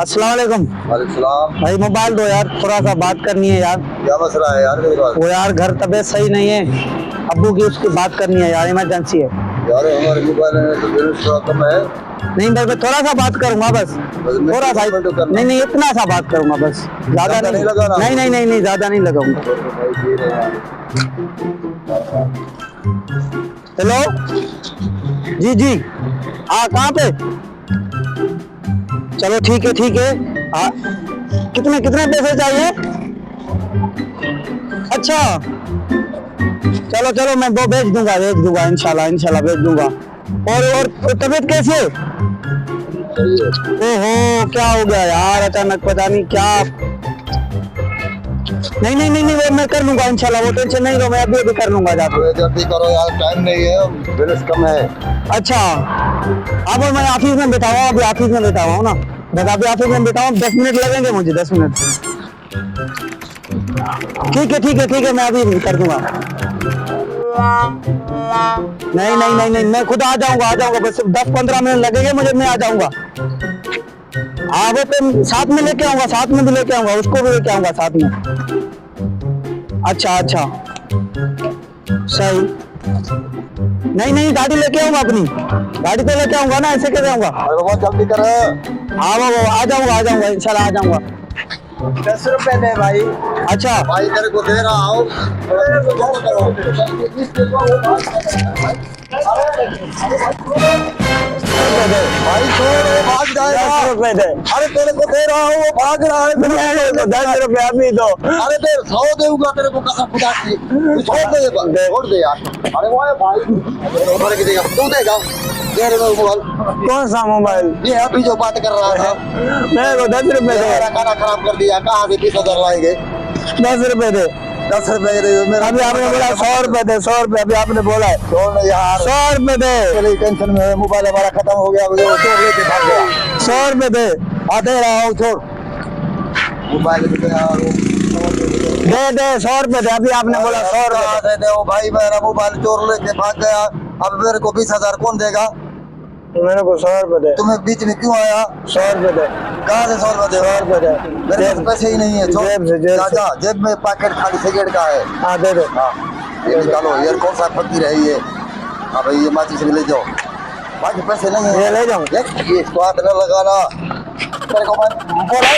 अस्सलाम वालेकुम। वालेकुम सलाम। भाई मोबाइल दो यार, थोड़ा सा बात करनी है यार। क्या मसला है यार मेरे पास? वो यार घर तबीयत सही नहीं है, अब्बू की, उसकी बात करनी है यार, इमरजेंसी है। यार हमारे मोबाइल में तो बैलेंस थोड़ा कम है। नहीं भाई, मैं थोड़ा सा बात करूंगा बस, थोड़ा सा। तो करना। नहीं नहीं, इतना सा बात करूंगा बस, ज्यादा नहीं नहीं। लगाना। नहीं नहीं नहीं नहीं, ज्यादा नहीं लगाऊंगा। हेलो जी जी, हाँ कहाँ पे? चलो ठीक है ठीक है। हाँ, कितने कितने पैसे चाहिए? अच्छा, चलो चलो, मैं वो भेज दूंगा इंशाल्लाह इंशाल्लाह भेज दूंगा। और तबीयत कैसी है? ओहो, क्या हो गया यार अचानक, पता नहीं क्या। नहीं नहीं नहीं नहीं, वो मैं कर लूंगा इंशाल्लाह, वो टेंशन नहीं लो, मैं अभी अभी कर लूंगा जाके। जल्दी करो यार, टाइम नहीं है, बैलेंस कम है। अच्छा, अब मैं ऑफिस में बैठा हुआ, अभी ऑफिस में बैठा हुआ हूँ ना, बस अभी ऑफिस में बैठा हूँ, 10 मिनट लगेंगे मुझे, 10 मिनट। ठीक है ठीक है ठीक है, मैं अभी कर दूंगा। नहीं नहीं नहीं नहीं, मैं खुद आ जाऊंगा, बस 10-15 मिनट लगेंगे मुझे, मैं आ जाऊंगा। हाँ, वो तो साथ में लेके आऊंगा, साथ में भी लेके आऊंगा, उसको भी लेके आऊंगा साथ में। अच्छा अच्छा, सही। नहीं नहीं, गाड़ी लेके आऊंगा अपनी, गाड़ी तो लेके आऊंगा ना, ऐसे कैसे आऊंगा? अरे बहुत जल्दी कर। हाँ वो आ जाऊंगा इंशाल्लाह, आ जाऊंगा। 10 रुपए दे भाई। अच्छा भाई तेरे को दे रहा हूँ। भाई छोड़, वो भाग जाएगा। 10 रुपए दे। अरे तेरे को दे रहा हूँ, वो भाग रहा है। 10 रुपए अभी दो। अरे तेरे 100 दूंगा तेरे को, कसम खुदा की। तू छोड़ दे यार। अरे वो है भाई, तुम्हारे की देगा, तू देगा। दे रहे हो मोबाइल। कौन सा मोबाइल? ये अभी जो बात कर रहा था, मेरे को 10 रुपए दे। मेरा खाना खराब कर दिया। कहाँ से 20,000 लाएंगे? 10 रुपए दे। 10 रुपए दे मेरा। अभी आपने बोला 100 रुपए दे, 100 रुपए अभी आपने बोला है। छोड़ यार, 100 रुपए दे। चलिए टेंशन में है, मोबाइल हमारा खत्म हो गया, मुझे वो चोर लेके भाग गया। 100 रुपए दे। हाँ दे रहा हूँ, छोड़ मोबाइल दे यार। दे 100 रुपए दे, अभी आपने बोला 100 रुपए दे दो भाई, मेरा मोबाइल चोर लेके भाग गया। अब मेरे को 20,000 कौन देगा? मेरे को 100 रुपए दे। तुम्हें बीच में क्यों आया? 100 रुपए दे। कहाँ से 100 रुपए दे? 100 रुपए दे। मेरे पास पैसे ही नहीं है। छोड़, जेब से जा, जेब में पैकेट खाली सिगरेट का है। हाँ दे दे। हाँ ये निकालो, ये कौन सा पत्ती रही है? हाँ भाई, ये माचिस ले जाओ। बाकी पैसे नहीं है, ये ले जाऊँ? ये इसको हाथ न लगाना। तेरे को मैं बोला